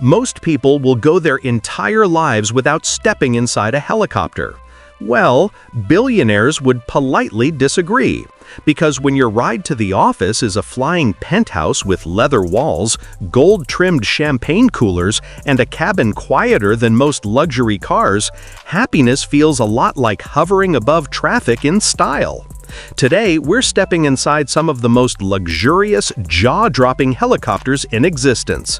Most people will go their entire lives without stepping inside a helicopter. Well, billionaires would politely disagree, because when your ride to the office is a flying penthouse with leather walls, gold-trimmed champagne coolers, and a cabin quieter than most luxury cars, happiness feels a lot like hovering above traffic in style. Today, we're stepping inside some of the most luxurious, jaw-dropping helicopters in existence.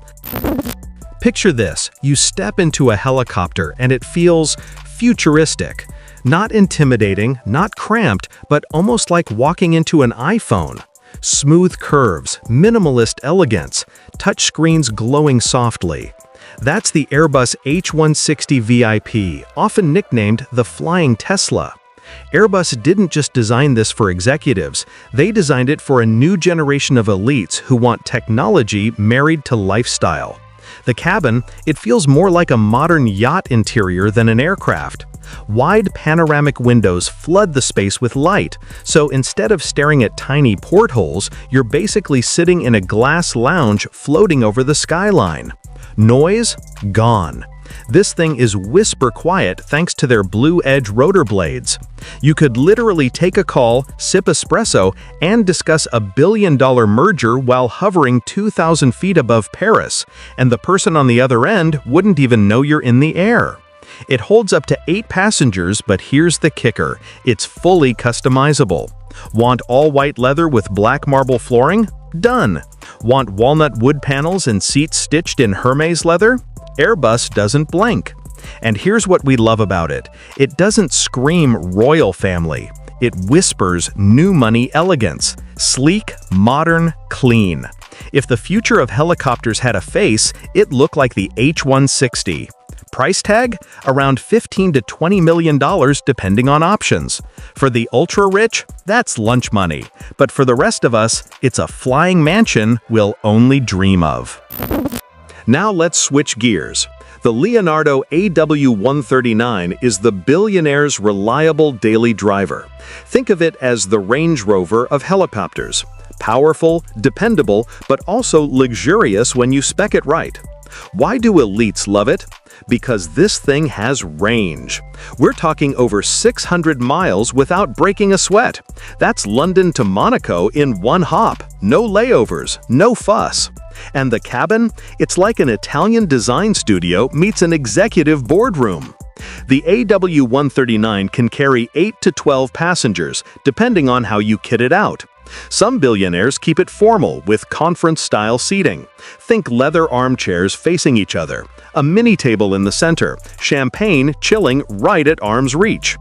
Picture this: you step into a helicopter and it feels futuristic. Not intimidating, not cramped, but almost like walking into an iPhone. Smooth curves, minimalist elegance, touchscreens glowing softly. That's the Airbus H160 VIP, often nicknamed the Flying Tesla. Airbus didn't just design this for executives, they designed it for a new generation of elites who want technology married to lifestyle. The cabin, it feels more like a modern yacht interior than an aircraft. Wide panoramic windows flood the space with light, so instead of staring at tiny portholes, you're basically sitting in a glass lounge floating over the skyline. Noise? Gone. This thing is whisper quiet thanks to their Blue Edge rotor blades. You could literally take a call, sip espresso, and discuss a billion-dollar merger while hovering 2,000 feet above Paris, and the person on the other end wouldn't even know you're in the air. It holds up to 8 passengers, but here's the kicker: it's fully customizable. Want all-white leather with black marble flooring? Done. Want walnut wood panels and seats stitched in Hermes leather? Airbus doesn't blink. And here's what we love about it: it doesn't scream royal family. It whispers new money elegance. Sleek, modern, clean. If the future of helicopters had a face, it looked like the H160. Price tag? Around $15 to $20 million depending on options. For the ultra-rich, that's lunch money. But for the rest of us, it's a flying mansion we'll only dream of. Now let's switch gears. The Leonardo AW139 is the billionaire's reliable daily driver. Think of it as the Range Rover of helicopters. Powerful, dependable, but also luxurious when you spec it right. Why do elites love it? Because this thing has range. We're talking over 600 miles without breaking a sweat. That's London to Monaco in one hop. No layovers, no fuss. And the cabin? It's like an Italian design studio meets an executive boardroom. The AW139 can carry 8 to 12 passengers, depending on how you kit it out. Some billionaires keep it formal with conference-style seating. Think leather armchairs facing each other, a mini table in the center, champagne chilling right at arm's reach.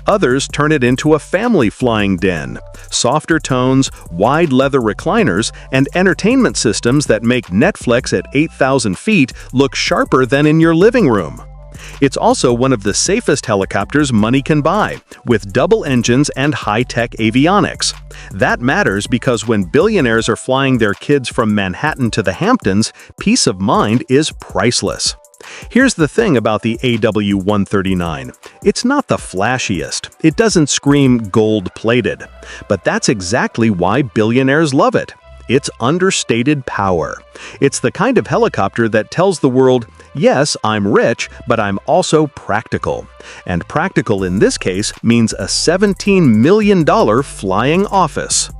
Others turn it into a family flying den. Softer tones, wide leather recliners, and entertainment systems that make Netflix at 8,000 feet look sharper than in your living room. It's also one of the safest helicopters money can buy, with double engines and high-tech avionics. That matters because when billionaires are flying their kids from Manhattan to the Hamptons, peace of mind is priceless. Here's the thing about the AW139. It's not the flashiest. It doesn't scream gold-plated. But that's exactly why billionaires love it. It's understated power. It's the kind of helicopter that tells the world, yes, I'm rich, but I'm also practical. And practical in this case means a $17 million flying office.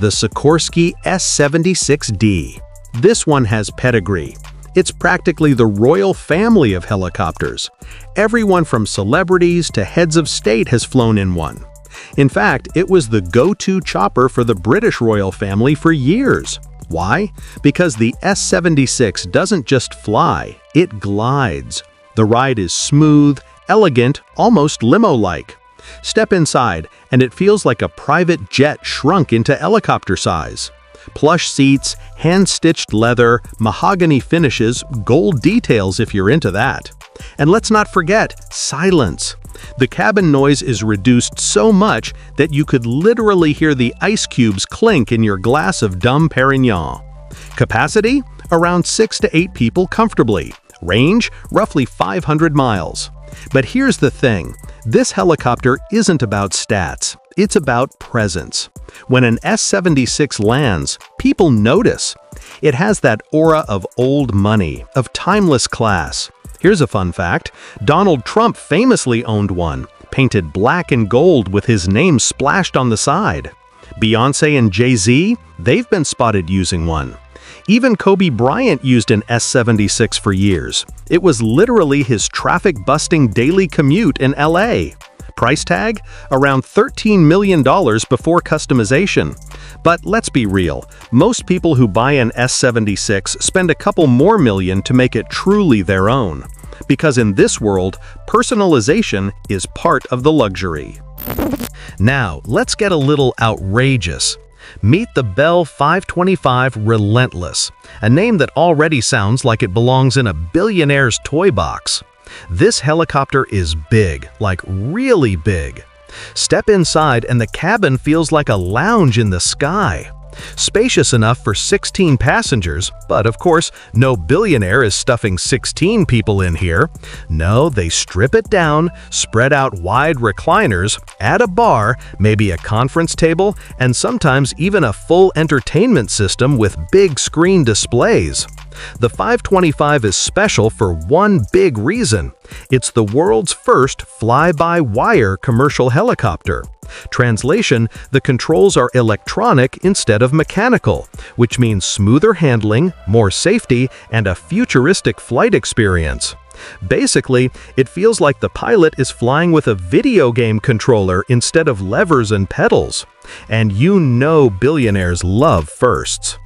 The Sikorsky S-76D. This one has pedigree. It's practically the royal family of helicopters. Everyone from celebrities to heads of state has flown in one. In fact, it was the go-to chopper for the British royal family for years. Why? Because the S-76 doesn't just fly, it glides. The ride is smooth, elegant, almost limo-like. Step inside, and it feels like a private jet shrunk into helicopter size. Plush seats, hand-stitched leather, mahogany finishes, gold details if you're into that. And let's not forget, silence. The cabin noise is reduced so much that you could literally hear the ice cubes clink in your glass of Dom Perignon. Capacity? Around 6 to 8 people comfortably. Range? Roughly 500 miles. But here's the thing. This helicopter isn't about stats. It's about presence. When an S-76 lands, people notice. It has that aura of old money, of timeless class. Here's a fun fact. Donald Trump famously owned one, painted black and gold with his name splashed on the side. Beyoncé and Jay-Z, they've been spotted using one. Even Kobe Bryant used an S-76 for years. It was literally his traffic-busting daily commute in LA. Price tag? Around $13 million before customization. But let's be real, most people who buy an S-76 spend a couple more million to make it truly their own. Because in this world, personalization is part of the luxury. Now, let's get a little outrageous. Meet the Bell 525 Relentless, a name that already sounds like it belongs in a billionaire's toy box. This helicopter is big, like really big. Step inside and the cabin feels like a lounge in the sky. Spacious enough for 16 passengers, but of course, no billionaire is stuffing 16 people in here. No, they strip it down, spread out wide recliners, add a bar, maybe a conference table, and sometimes even a full entertainment system with big screen displays. The 525 is special for one big reason. It's the world's first fly-by-wire commercial helicopter. Translation, the controls are electronic instead of mechanical, which means smoother handling, more safety, and a futuristic flight experience. Basically, it feels like the pilot is flying with a video game controller instead of levers and pedals. And you know billionaires love firsts.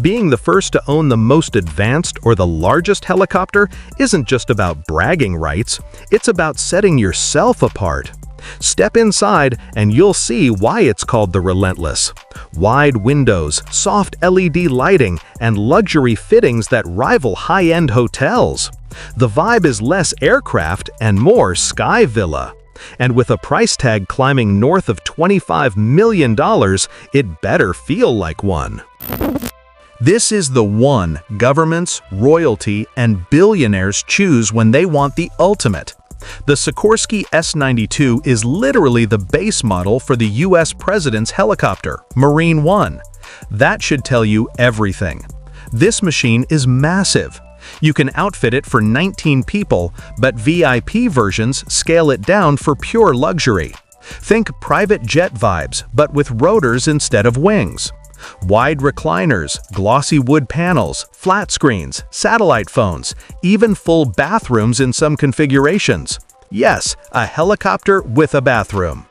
Being the first to own the most advanced or the largest helicopter isn't just about bragging rights, it's about setting yourself apart. Step inside and you'll see why it's called the Relentless. Wide windows, soft LED lighting, and luxury fittings that rival high-end hotels. The vibe is less aircraft and more sky villa. And with a price tag climbing north of $25 million, it better feel like one. This is the one governments, royalty, and billionaires choose when they want the ultimate. The Sikorsky S-92 is literally the base model for the US President's helicopter, Marine One. That should tell you everything. This machine is massive. You can outfit it for 19 people, but VIP versions scale it down for pure luxury. Think private jet vibes, but with rotors instead of wings. Wide recliners, glossy wood panels, flat screens, satellite phones, even full bathrooms in some configurations. Yes, a helicopter with a bathroom.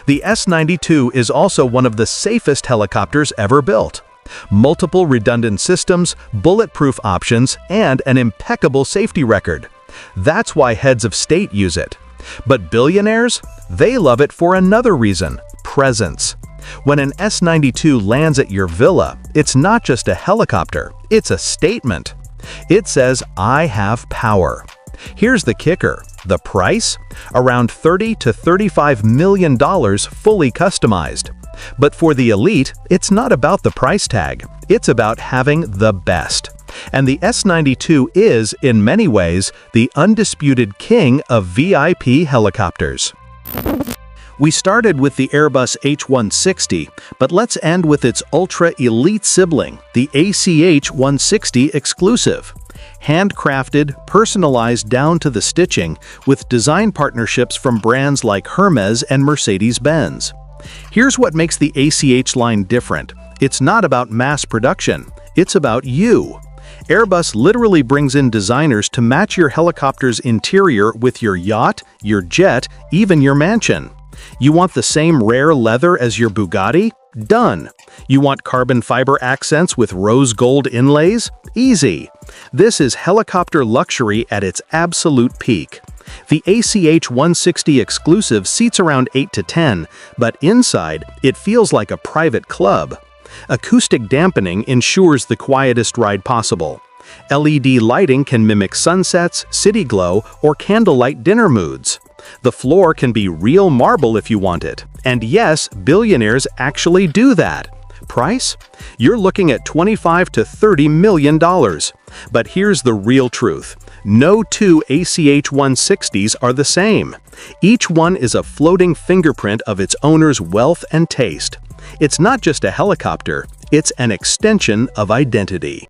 The S-92 is also one of the safest helicopters ever built. Multiple redundant systems, bulletproof options, and an impeccable safety record. That's why heads of state use it. But billionaires? They love it for another reason: presence. When an S-92 lands at your villa, it's not just a helicopter, it's a statement. It says, "I have power." Here's the kicker. The price? Around $30 to $35 million fully customized. But for the elite, it's not about the price tag. It's about having the best. And the S-92 is, in many ways, the undisputed king of VIP helicopters. We started with the Airbus H160, but let's end with its ultra-elite sibling, the ACH 160 Exclusive. Handcrafted, personalized down to the stitching, with design partnerships from brands like Hermes and Mercedes-Benz. Here's what makes the ACH line different. It's not about mass production, it's about you. Airbus literally brings in designers to match your helicopter's interior with your yacht, your jet, even your mansion. You want the same rare leather as your Bugatti? Done. You want carbon fiber accents with rose gold inlays? Easy. This is helicopter luxury at its absolute peak. The ACH 160 Exclusive seats around 8 to 10, but inside, it feels like a private club. Acoustic dampening ensures the quietest ride possible. LED lighting can mimic sunsets, city glow, or candlelight dinner moods. The floor can be real marble if you want it. And yes, billionaires actually do that. Price? You're looking at $25 to $30 million. But here's the real truth. No two ACH 160s are the same. Each one is a floating fingerprint of its owner's wealth and taste. It's not just a helicopter, it's an extension of identity.